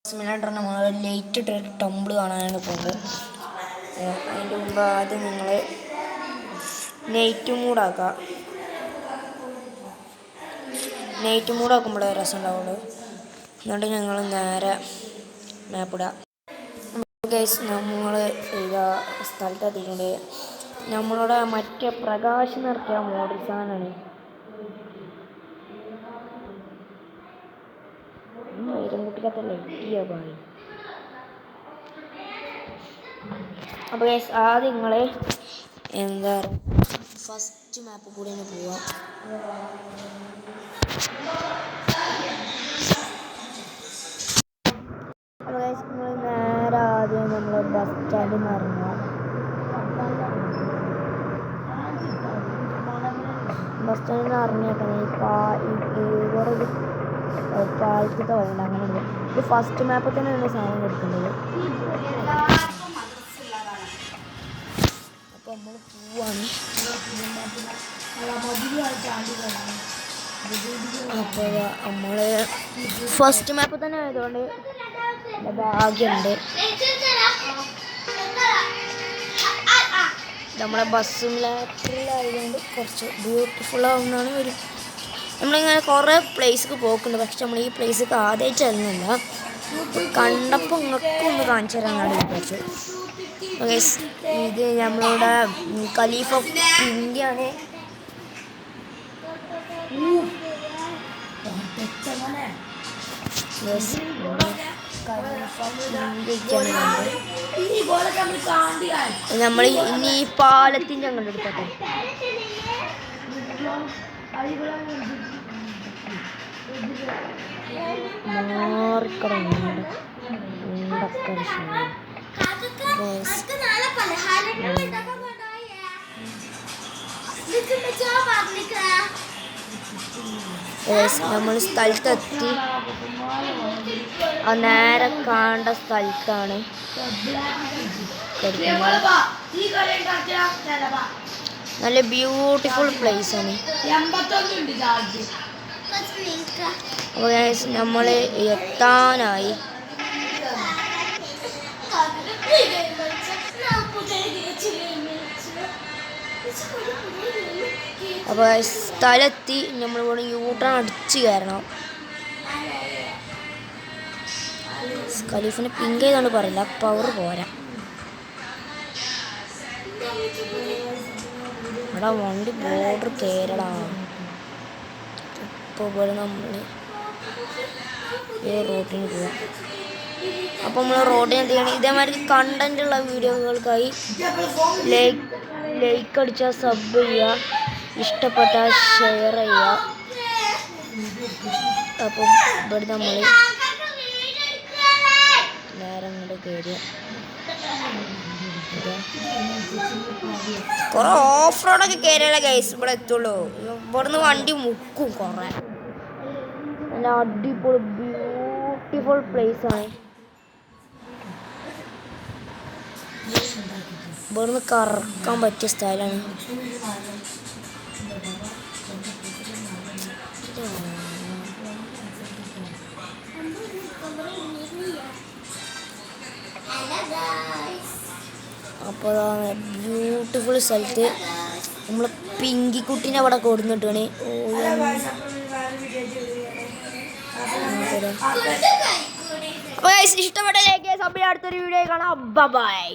നമ്മൾ light ഇട്ടൊരു temple കാണാനാണ് പോകുന്നത്. അതിൻ്റെ മുമ്പ് ആദ്യം നിങ്ങൾ നൈറ്റ് മൂഡാക്കുക. നൈറ്റ് മൂഡാക്കുമ്പോഴേ രസം ഉണ്ടാവുള്ളൂ. എന്നിട്ട് ഞങ്ങൾ നേരെ മാപ്പിടുക. ഗൈസ് നമ്മൾ ഇതാ സ്ഥലത്തെത്തിയിട്ടുണ്ട്. നമ്മളുടെ മറ്റേ പ്രകാശം നിറക്കിയ മോഡൽ സാധനമാണ്. കുട്ടിക്കത്തെ ലൈറ്റ് ചെയ്യാൻ പാടി. അപ്പോൾ ഗൈസ് ആദ്യം നിങ്ങൾ എന്താ ഫസ്റ്റ് മാപ്പ് കൂടി തന്നെ പോവാം. അപ്പോൾ ഗൈസ് നിങ്ങൾ നേരെ ആദ്യം നമ്മൾ ബസ് സ്റ്റാൻഡിൽ നിന്ന് ഇറങ്ങുക. ബസ് സ്റ്റാൻഡിൽ നിന്ന് ഇറങ്ങിയേക്കണം. വേറെ പാലത്തെ വഴിയുണ്ട്. അങ്ങനെ ഉണ്ട്. ഇത് ഫസ്റ്റ് മാപ്പിൽ തന്നെയാണ് സാധനം എടുക്കേണ്ടത്. അപ്പോൾ നമ്മൾ പോവാണ്. അപ്പോൾ നമ്മൾ ഫസ്റ്റ് മാപ്പിൽ തന്നെ ആയതുകൊണ്ട് ഭാഗ്യമുണ്ട്. നമ്മളെ ബസ്സിലായതുകൊണ്ട് കുറച്ച് ബ്യൂട്ടിഫുൾ ആവുന്നതാണ് ഒരു. നമ്മളിങ്ങനെ കുറേ പ്ലേസിലേക്ക് പോക്കുന്നുണ്ട്. പക്ഷെ നമ്മൾ ഈ പ്ലേസിലേക്ക് ആദ്യമായിട്ട് ചെല്ലുന്നില്ല. കണ്ടപ്പോൾ നിങ്ങൾക്കൊന്ന് കാണിച്ചു തരാനാണ് വിചാരിച്ചത്. ഇത് നമ്മളുടെ ഖലീഫ പിങ്കിയാണ്. നമ്മൾ ഇനി ഈ പാലത്തിൻ്റെ അങ്ങോട്ട് എടുക്കട്ടെ. നമ്മൾ സ്ഥലത്തെത്തി. നേരെ കാണേണ്ട സ്ഥലത്താണ്. നല്ല ബ്യൂട്ടിഫുൾ പ്ലേസ് ആണ്. അപ്പോൾ നമ്മൾ എത്താനായി. അപ്പോൾ സ്ഥലത്തി നമ്മളിവിടെ യൂട്ടേൺ അടിച്ച് കയറണം. ഖലീഫിനെ പിങ്ക് ചെയ്തുകൊണ്ട് പറയില്ല, പവർ പോരാ. എടാ വണ്ടി ബോർഡർ കയറടാ. ഇപ്പോൾ ഇവിടെ നമ്മൾ ഈ റോഡിന് പോവാം. അപ്പോൾ നമ്മൾ റോഡിന് എന്ത് ചെയ്യണം? ഇതേമാതിരി കണ്ടൻറ്റുള്ള വീഡിയോകൾക്കായി ലൈക്ക് അടിച്ചാൽ സബ് ചെയ്യുക, ഇഷ്ടപ്പെട്ടാൽ ഷെയർ ചെയ്യുക. അപ്പം ഇവിടെ നമ്മൾ നേരെ അങ്ങോട്ട് കയറുക. കുറേ ഓഫ് റോഡൊക്കെ കയറിയാലേ ഗൈസ് ഇവിടെ എത്തുള്ളൂ. ഇവിടുന്ന് വണ്ടി മുക്കും കുറേ. നല്ല അടിപൊളി ബ്യൂട്ടിഫുൾ പ്ലേസ് ആണ്. ഇവിടുന്ന് കറക്കാൻ പറ്റിയ സ്ഥലമാണ്. അപ്പോൾ ബ്യൂട്ടിഫുൾ സ്ഥലത്ത് നമ്മൾ പിങ്കിക്കുട്ടീനെ അവിടെ കൊടുന്നിട്ടാണ്. അപ്പോൾ ഇഷ്ടപ്പെട്ട ലൈക്ക് സബ് അടുത്തൊരു വീഡിയോ കാണാം. ബൈ.